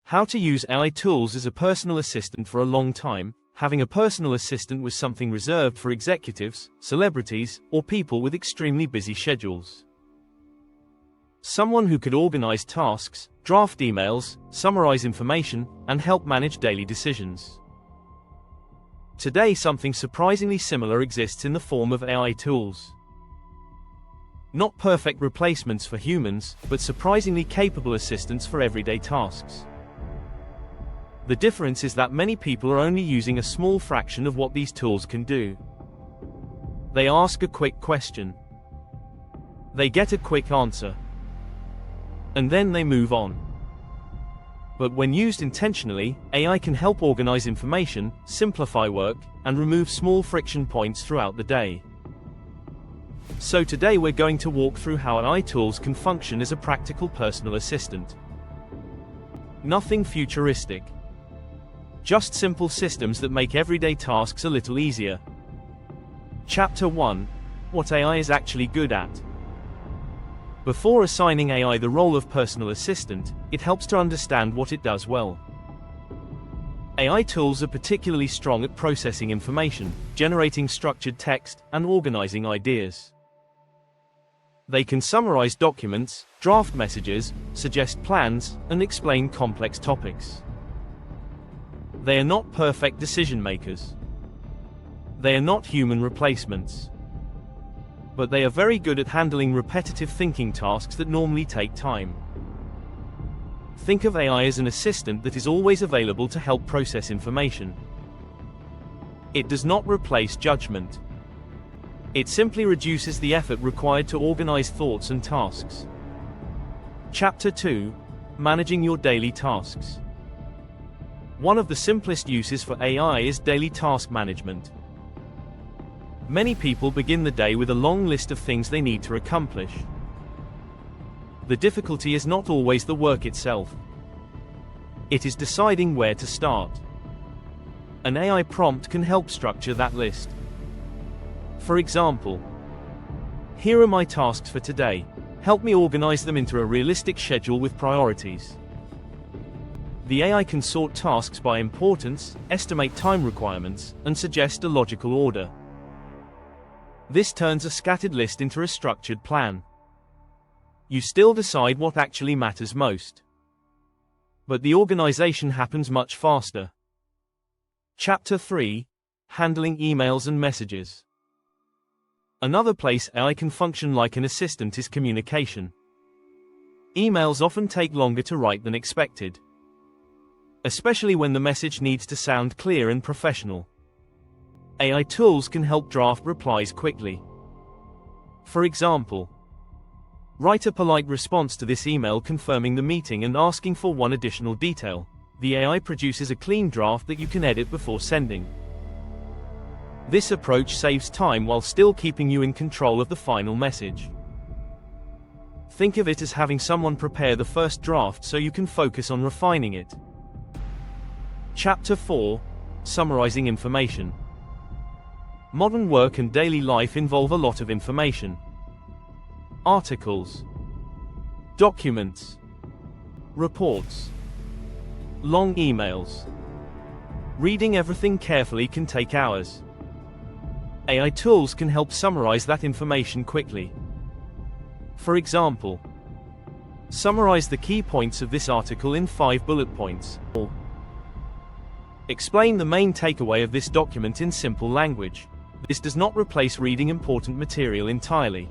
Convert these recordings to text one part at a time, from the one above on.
How to use AI tools as a personal assistant. For a long time, having a personal assistant was something reserved for executives, celebrities, or people with extremely busy schedules. Someone who could organize tasks, draft emails, summarize information, and help manage daily decisions. Today, something surprisingly similar exists in the form of AI tools. Not perfect replacements for humans, but surprisingly capable assistants for everyday tasks. The difference is that many people are only using a small fraction of what these tools can do. They ask a quick question. They get a quick answer. And then they move on. But when used intentionally, AI can help organize information, simplify work, and remove small friction points throughout the day. So today we're going to walk through how AI tools can function as a practical personal assistant. Nothing futuristic. Just simple systems that make everyday tasks a little easier. Chapter 1. What AI is actually good at. Before assigning AI the role of personal assistant, it helps to understand what it does well. AI tools are particularly strong at processing information, generating structured text, and organizing ideas. They can summarize documents, draft messages, suggest plans, and explain complex topics. They are not perfect decision makers. They are not human replacements. But they are very good at handling repetitive thinking tasks that normally take time. Think of AI as an assistant that is always available to help process information. It does not replace judgment. It simply reduces the effort required to organize thoughts and tasks. Chapter 2. Managing your daily tasks. One of the simplest uses for AI is daily task management. Many people begin the day with a long list of things they need to accomplish. The difficulty is not always the work itself. It is deciding where to start. An AI prompt can help structure that list. For example, here are my tasks for today. Help me organize them into a realistic schedule with priorities. The AI can sort tasks by importance, estimate time requirements, and suggest a logical order. This turns a scattered list into a structured plan. You still decide what actually matters most. But the organization happens much faster. Chapter 3. Handling emails and messages. Another place AI can function like an assistant is communication. Emails often take longer to write than expected, especially when the message needs to sound clear and professional. AI tools can help draft replies quickly. For example, write a polite response to this email confirming the meeting and asking for one additional detail. The AI produces a clean draft that you can edit before sending. This approach saves time while still keeping you in control of the final message. Think of it as having someone prepare the first draft so you can focus on refining it. Chapter 4. Summarizing information. Modern work and daily life involve a lot of information. Articles, documents, reports, long emails. Reading everything carefully can take hours. AI tools can help summarize that information quickly. For example, summarize the key points of this article in 5 bullet points, or explain the main takeaway of this document in simple language. This does not replace reading important material entirely,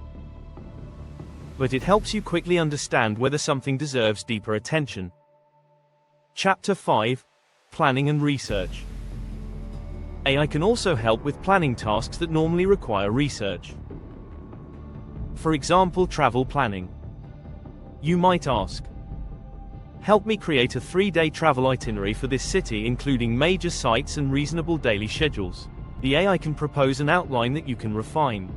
but it helps you quickly understand whether something deserves deeper attention. Chapter 5. Planning and research. AI can also help with planning tasks that normally require research. For example, travel planning. You might ask, help me create a 3-day travel itinerary for this city including major sites and reasonable daily schedules. The AI can propose an outline that you can refine.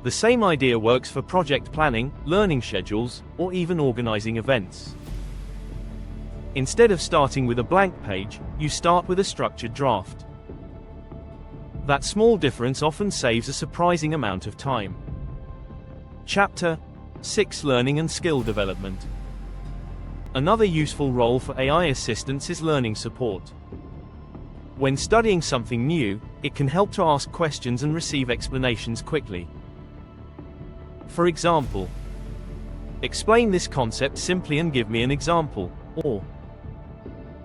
The same idea works for project planning, learning schedules, or even organizing events. Instead of starting with a blank page, you start with a structured draft. That small difference often saves a surprising amount of time. Chapter 6. Learning and skill development. Another useful role for AI assistants is learning support. When studying something new, it can help to ask questions and receive explanations quickly. For example, explain this concept simply and give me an example, or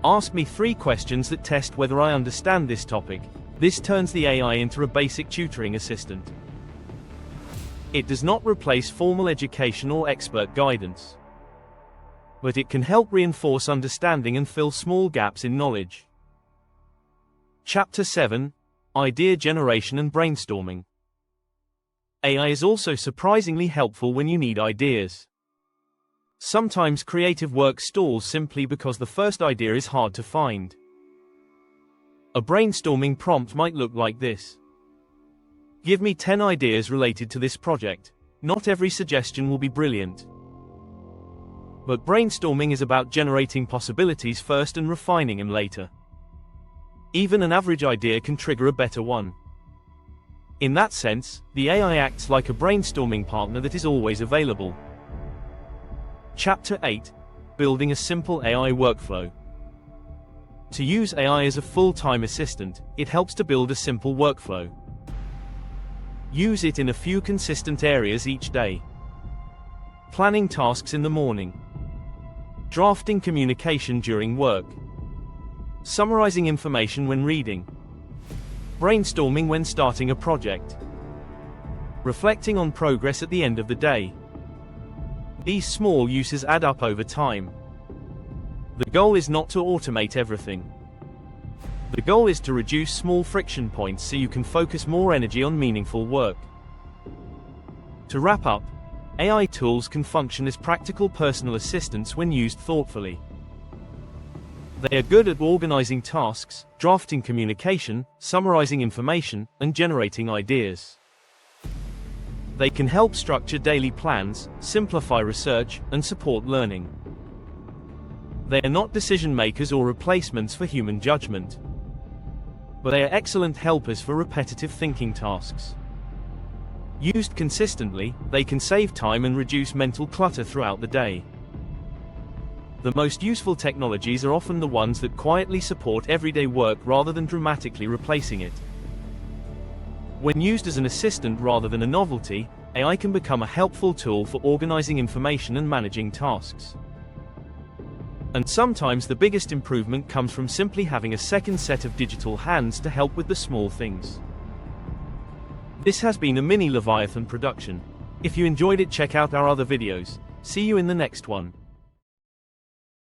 ask me 3 questions that test whether I understand this topic. This turns the AI into a basic tutoring assistant. It does not replace formal education or expert guidance, but it can help reinforce understanding and fill small gaps in knowledge. Chapter 7: Idea Generation and Brainstorming. AI is also surprisingly helpful when you need ideas. Sometimes creative work stalls simply because the first idea is hard to find. A brainstorming prompt might look like this. Give me 10 ideas related to this project. Not every suggestion will be brilliant. But brainstorming is about generating possibilities first and refining them later. Even an average idea can trigger a better one. In that sense, the AI acts like a brainstorming partner that is always available. Chapter 8: Building a Simple AI Workflow. To use AI as a full-time assistant, it helps to build a simple workflow. Use it in a few consistent areas each day. Planning tasks in the morning. Drafting communication during work. Summarizing information when reading. Brainstorming when starting a project. Reflecting on progress at the end of the day. These small uses add up over time. The goal is not to automate everything. The goal is to reduce small friction points so you can focus more energy on meaningful work. To wrap up, AI tools can function as practical personal assistants when used thoughtfully. They are good at organizing tasks, drafting communication, summarizing information, and generating ideas. They can help structure daily plans, simplify research, and support learning. They are not decision makers or replacements for human judgment, but they are excellent helpers for repetitive thinking tasks. Used consistently, they can save time and reduce mental clutter throughout the day. The most useful technologies are often the ones that quietly support everyday work rather than dramatically replacing it. When used as an assistant rather than a novelty, AI can become a helpful tool for organizing information and managing tasks. And sometimes the biggest improvement comes from simply having a second set of digital hands to help with the small things. This has been a mini Leviathan production. If you enjoyed it, check out our other videos. See you in the next one.